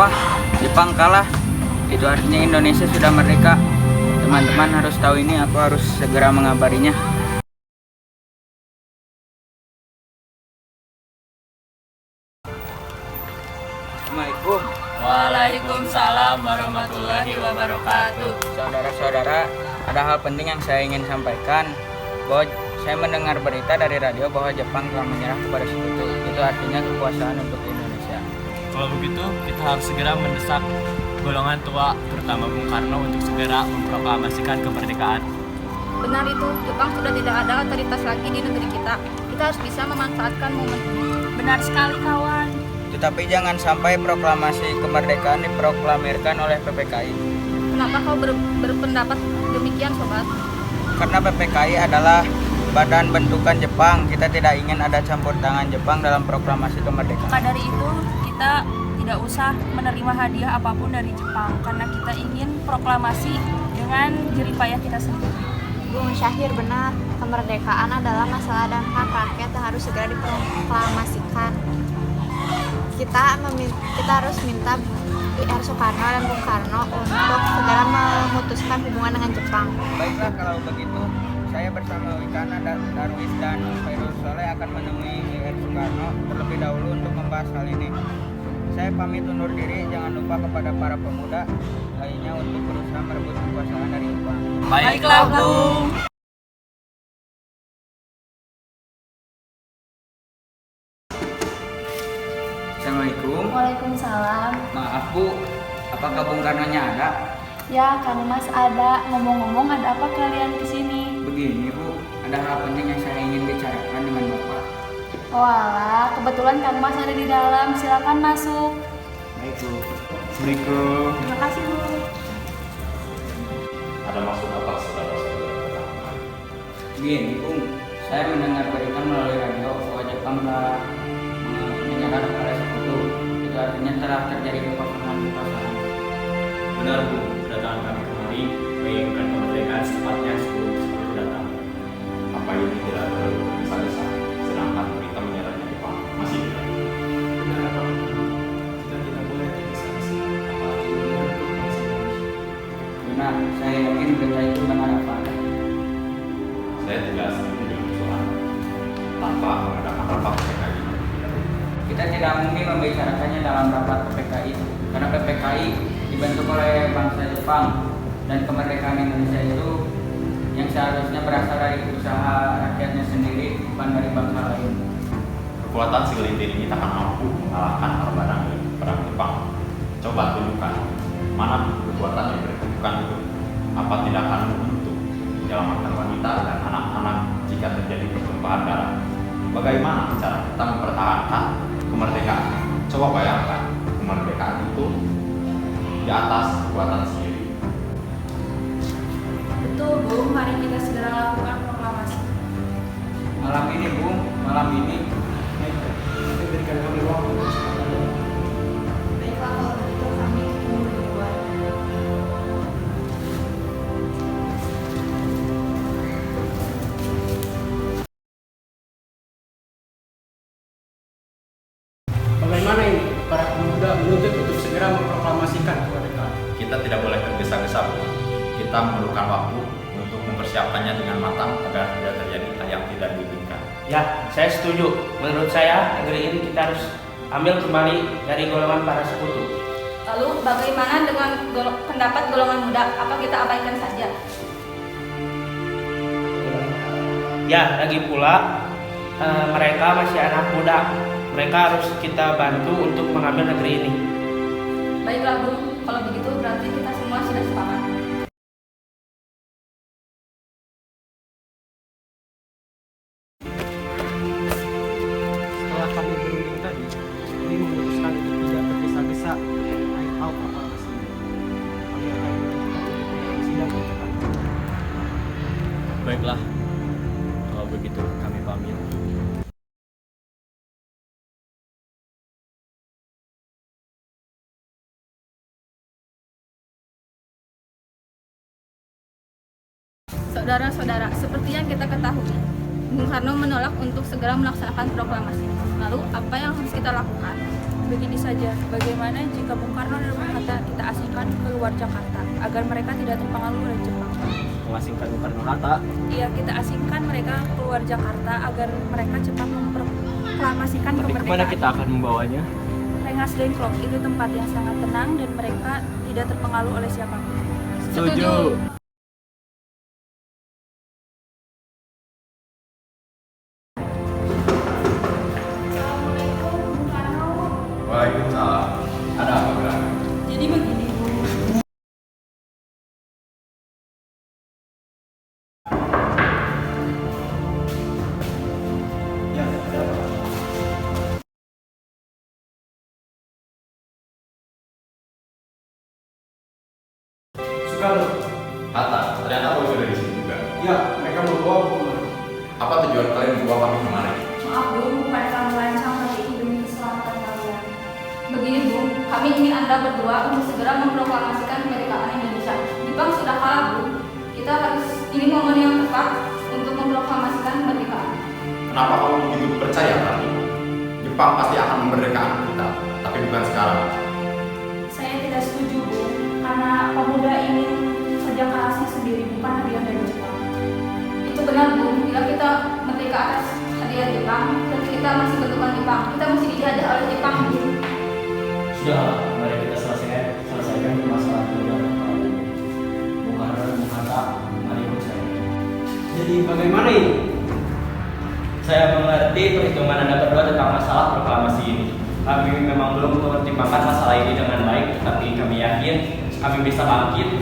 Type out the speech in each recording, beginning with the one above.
apa? Jepang kalah. Itu artinya Indonesia sudah merdeka. Teman-teman harus tahu ini, aku harus segera mengabarinya. Assalamualaikum. Waalaikumsalam warahmatullahi wabarakatuh. Saudara-saudara, ada hal penting yang saya ingin sampaikan, bahwa saya mendengar berita dari radio bahwa Jepang telah menyerah kepada Sekutu. Itu artinya kekuasaan untuk Indonesia. Kalau begitu, kita harus segera mendesak golongan tua, terutama Bung Karno, untuk segera memproklamasikan kemerdekaan. Benar itu, Jepang sudah tidak ada otoritas lagi di negeri kita. Kita harus bisa memanfaatkan momen ini. Benar sekali kawan. Tetapi jangan sampai proklamasi kemerdekaan diproklamirkan oleh PPKI. Kenapa kau berpendapat demikian, sobat? Karena PPKI adalah badan bentukan Jepang. Kita tidak ingin ada campur tangan Jepang dalam proklamasi kemerdekaan. Maka dari itu, kita tidak usah menerima hadiah apapun dari Jepang, karena kita ingin proklamasi dengan jerih payah kita sendiri. Bung Syahir benar, kemerdekaan adalah masalah dan hak rakyat yang harus segera diproklamasikan. Kita harus minta R. Soekarno dan Bung Karno untuk segera memutuskan hubungan dengan Jepang. Baiklah, kalau begitu saya bersama Wikana, Darwis, dan Fairul Soleh akan menemui R. Soekarno terlebih dahulu untuk membahas hal ini. Saya pamit undur diri, jangan lupa kepada para pemuda lainnya untuk berusaha merebut kekuasaan dari Jepang. Baiklah, Bung. Assalamualaikum. Waalaikumsalam. Maaf Bu, apakah Bung Karno-nya ada? Ya, Kang Mas ada. Ngomong-ngomong, ada apa kalian kesini? Begini Bu, ada hal penting yang saya ingin bicarakan dengan Bapak. Walah, kebetulan Kang Mas ada di dalam. Silakan masuk. Baik Bu. Assalamualaikum. Terima kasih, Bu. Ada maksud apa saudara-saudara? Begini Bung, saya mendengar berita melalui radio bahwa Jepang telah menyerah kepada Sekutu. Itu artinya telah terjadi kekosongan kekuasaan. Benar, Bu. Kedatangan kami kemari menginginkan kemerdekaan secepatnya sebelum Sekutu datang. Apa ini tidak terlalu tergesa-gesa? Sedangkan berita menyerahnya Jepang masih tidak. Benar, Pak. Kita tidak boleh tergesa-gesa. Apalagi menyerbu bangsa Indonesia. Benar, saya yakin berita itu benar apa. Saya tidak setuju dengan usulan tanpa mengadakan rapat PKI. Kita tidak mungkin membicarakannya dalam rapat PPKI karena PPKI dibentuk oleh bangsa Jepang dan kemerdekaan Indonesia itu yang seharusnya berasal dari usaha rakyatnya sendiri, bukan dari bangsa lain. Kekuatan segelintir ini takkan mampu mengalahkan perang Jepang. Coba tunjukkan mana kekuatan yang berkedudukan itu. Apa tidak akan untuk menyelamatkan wanita dan anak-anak jika terjadi pertumpahan darah? Bagaimana cara kita mempertahankan kemerdekaan? Coba bayangkan, kemerdekaan itu di atas kekuatan sendiri. Betul, Bu. Mari kita segera lakukan proklamasi. Malam ini Bung, malam ini Berikan kami waktu untuk sementara. Baiklah, kalau begitu kami tunggu di luar. Bagaimana ini? Para pemuda menuntut untuk segera memproklamasikan kemerdekaan. Kita tidak boleh tergesa-gesa, Bu. Kita memerlukan waktu untuk mempersiapkannya dengan matang agar tidak terjadi hal yang tidak diinginkan. Ya, saya setuju. Menurut saya, negeri ini kita harus ambil kembali dari golongan para sekutu. Lalu bagaimana dengan pendapat golongan muda? Apa kita abaikan saja? Ya, lagi pula mereka masih anak muda. Mereka harus kita bantu untuk mengambil negeri ini. Baiklah Bung, kalau begitu berarti kita semua sudah sepakat. Setelah kami berunding tadi, kami memutuskan untuk tidak tergesa-gesa mengenai hal proklamasi ini. Kami akan menunjukkan sidang ke depan. Baiklah. Kalau begitu, kami pamit. Saudara-saudara, seperti yang kita ketahui, Bung Karno menolak untuk segera melaksanakan proklamasi. Lalu, apa yang harus kita lakukan? begini saja, bagaimana jika Bung Karno dan Bung Hatta kita asingkan keluar Jakarta agar mereka tidak terpengaruh oleh Jepang? Mengasingkan Bung Karno Hatta. Iya, kita asingkan mereka keluar Jakarta agar mereka cepat memproklamasikan Tapi kemana kemerdekaan. kita akan membawanya? Rengas Dengklok itu tempat yang sangat tenang dan mereka tidak terpengaruh oleh siapapun. Setuju. Waalaikumsalam. Ada apa gerak? Jadi begini, Bu. Ya, ada apa? Soekarno. Hatta, ternyata kau juga di sini juga. Ya, mereka mau bawa aku kemana? Apa tujuan kalian membawa kami kemari? Maaf Bu, bukan kami merancang hal itu demi keselamatan kalian. Begini Bu, kami ingin Anda berdua untuk segera memproklamasikan kemerdekaan Indonesia. Jepang sudah kalah Bu. Kita harus ini momen yang tepat untuk memproklamasikan kemerdekaan. Kenapa kamu begitu percaya kami? Jepang pasti akan memerdekakan kita, tapi bukan sekarang. Saya tidak setuju, Bu, karena pemuda ingin kerja kerasnya sendiri, bukan hadiah dari Jepang. Itu benar Bu, bila kita merdeka atas hadiah Jepang, tapi kita masih bentukan Jepang. Kita masih dijajah oleh Jepang Bu. Sudah, mari kita selesaikan permasalahan kedua ini. Bung Karno dan Bung Hatta, mari ikut saya. Jadi bagaimana ini? Saya mengerti perhitungan Anda berdua tentang masalah proklamasi ini. Kami memang belum mempertimbangkan masalah ini dengan baik, tapi kami yakin kami bisa bangkit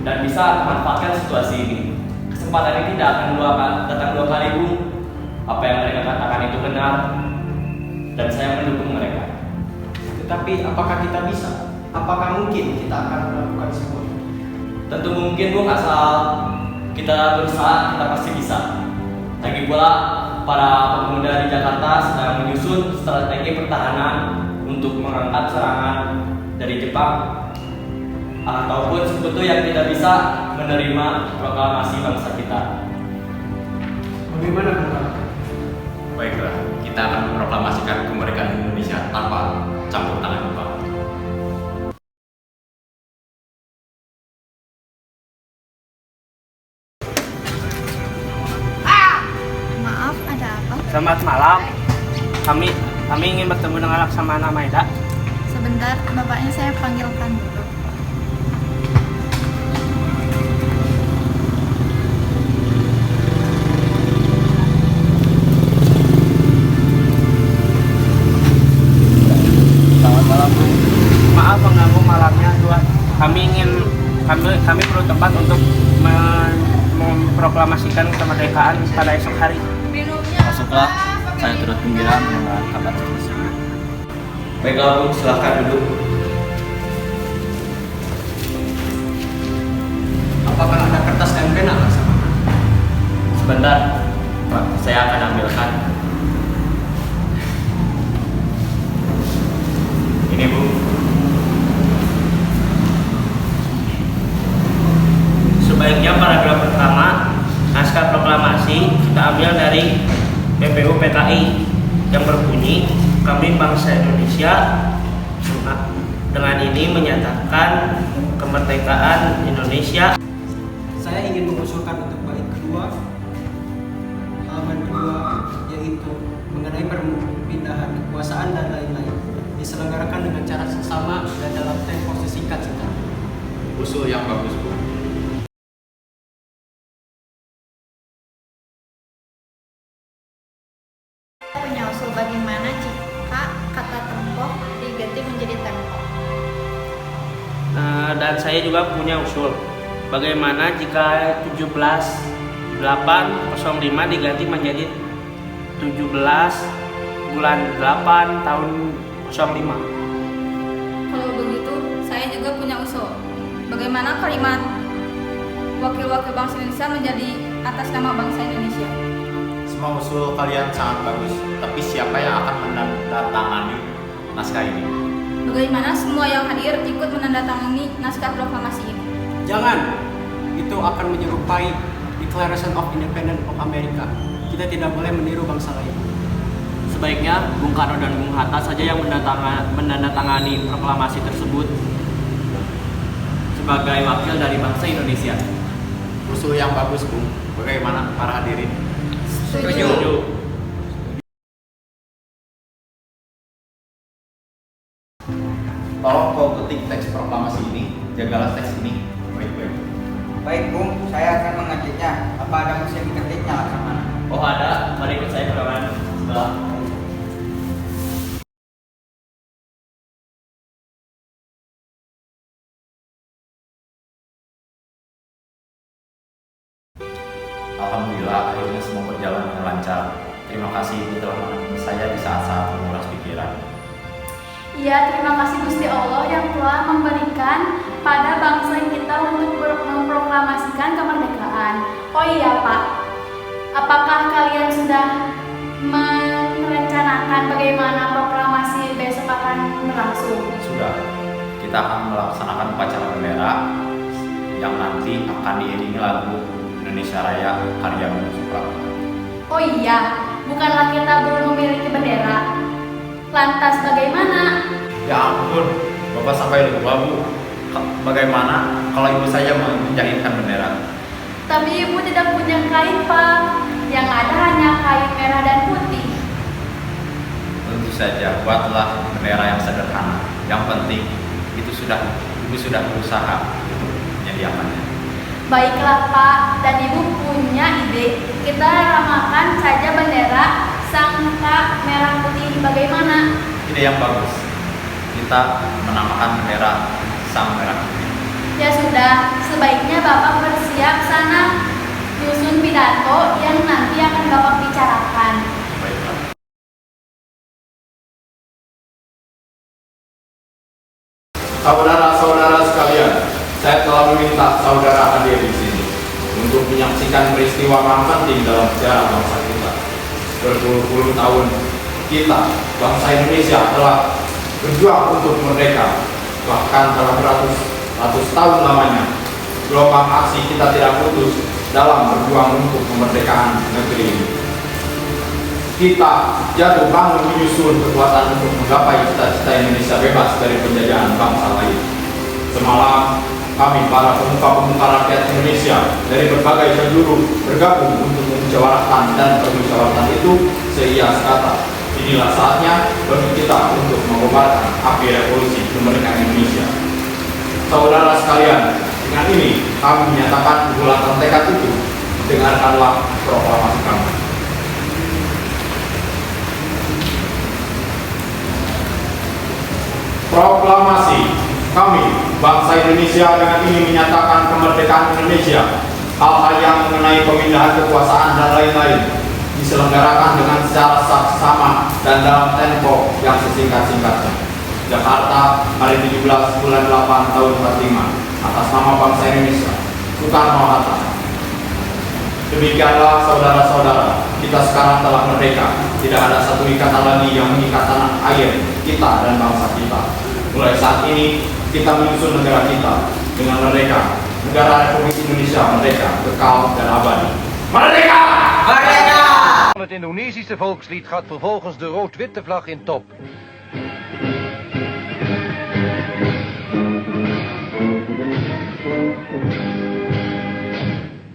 dan bisa memanfaatkan situasi ini. Kesempatan ini tidak akan datang dua kali, Bung. Apa yang mereka katakan itu benar, dan saya mendukung mereka. Tetapi apakah kita bisa? Apakah mungkin kita akan melakukan semua itu? Tentu mungkin, Bung, asal kita berusaha, kita pasti bisa. Lagi pula, para pemuda di Jakarta sedang menyusun strategi pertahanan untuk mengangkat serangan dari Jepang ataupun sekutu yang tidak bisa menerima proklamasi bangsa kita. Bagaimana Bung Karno? Baiklah, kita akan memproklamasikan kemerdekaan Indonesia tanpa campur tangan Jepang. Maaf, ada apa? Selamat malam. Kami ingin bertemu dengan Laksamana Maeda. Sebentar, bapaknya saya panggilkan dulu. Selamat malam, Bung. Maaf mengganggu malamnya, Tuan. Kami perlu tempat untuk memproklamasikan kemerdekaan pada esok hari. Masuklah, saya turut gembira mendengar kabar tersebut. Baiklah, Bung, silahkan duduk. Apakah ada kertas dan pena Laksamana? Sebentar, Pak, saya akan ambilkan. Ini, Bu. Sebaiknya paragraf pertama naskah proklamasi kita ambil dari PPU PKI yang berbunyi, kami bangsa Indonesia dengan ini menyatakan kemerdekaan Indonesia. Saya ingin mengusulkan untuk bait kedua, halaman kedua, yaitu mengenai perpindahan kekuasaan dan lain-lain diselenggarakan dengan cara seksama dan dalam tempo sesingkat saja. Usul yang bagus, Bu. Saya punya usul bagaimana jika kata tempo diganti menjadi tempo. Dan saya juga punya usul. Bagaimana jika 17/8/05 diganti menjadi 17 bulan 8 tahun 05. Kalau begitu, saya juga punya usul. Bagaimana kalimat wakil-wakil bangsa Indonesia menjadi atas nama bangsa Indonesia? Semua usul kalian sangat bagus, tapi siapa yang akan menandatangani naskah ini? Bagaimana semua yang hadir ikut menandatangani naskah proklamasi ini? Jangan, itu akan menyerupai Declaration of Independence of America. Kita tidak boleh meniru bangsa lain. Sebaiknya Bung Karno dan Bung Hatta saja yang menandatangani proklamasi tersebut sebagai wakil dari bangsa Indonesia. Usul yang bagus, Bung. Bagaimana para hadirin? Setuju. Tolong kau ketik teks proklamasi ini, jagalah teks ini baik-baik. Baik Bung, saya akan mengetiknya. Apa ada mesin ketiknya Laksamana? Oh ada, mari ikut saya ke ruangan sebelah. Alhamdulillah, akhirnya semua berjalan dengan lancar. Terima kasih Ibu telah menemani saya di saat-saat menguras pikiran. Iya, terima kasih Gusti Allah yang telah memberikan pada bangsa kita untuk memproklamasikan kemerdekaan. Oh iya Pak, apakah kalian sudah merencanakan bagaimana proklamasi besok akan berlangsung? Sudah, kita akan melaksanakan upacara bendera yang nanti akan diiringi lagu Indonesia Raya karya Bung Supratman. Oh iya, bukanlah kita belum memiliki bendera? Lantas bagaimana? Ya ampun, Bapak sampai lupa Bu. Bagaimana kalau ibu saya menjahitkan bendera? Tapi ibu tidak punya kain Pak, yang ada hanya kain merah dan putih. Tentu saja, buatlah bendera yang sederhana. Yang penting ibu sudah berusaha untuk menyediakannya. Baiklah Pak, dan ibu punya ide. Kita ramakan saja bendera sangka merah putih bagaimana? Ide yang bagus. Kita menamakan bendera sang merah putih. Ya sudah, sebaiknya Bapak bersiap sana nyusun pidato yang nanti akan Bapak bicarakan. Baiklah. Saudara-saudara sekalian, saya telah meminta saudara hadir di sini untuk menyaksikan peristiwa yang penting dalam sejarah bangsa kita. Berpuluh-puluh tahun kita, bangsa Indonesia, telah berjuang untuk merdeka. Bahkan telah beratus tahun lamanya gelombang aksi kita tidak putus dalam berjuang untuk kemerdekaan negeri ini. Kita jatuh bangun menyusun kekuatan untuk menggapai cita-cita Indonesia bebas dari penjajahan bangsa lain. Semalam kami para pemuka-pemuka rakyat Indonesia dari berbagai penjuru bergabung untuk memusyawarahkan, dan permusyawaratan itu seia sekata. Inilah saatnya bagi kita untuk mengobarkan api revolusi kemerdekaan Indonesia. Saudara sekalian, dengan ini kami menyatakan bulatan tekad itu. Dengarkanlah proklamasi kami. Proklamasi kami, bangsa Indonesia, dengan ini menyatakan kemerdekaan Indonesia. Hal-hal yang mengenai pemindahan kekuasaan dan lain-lain diselenggarakan dengan secara saksama dan dalam tempo yang sesingkat-singkatnya. Jakarta, hari 17 bulan 8 tahun 45, atas nama bangsa Indonesia, Soekarno-Hatta. Demikianlah saudara-saudara, kita sekarang telah merdeka. Tidak ada satu ikatan lagi yang mengikat tanah air kita dan bangsa kita. Mulai saat ini kita menyusun negara kita dengan merdeka. Negara Republik Indonesia merdeka, kekal dan abadi. Merdeka! Merdeka! Het Indonesische volkslied gaat vervolgens de rood-witte vlag in top.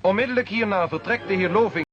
Onmiddellijk hierna vertrekt de heer Loving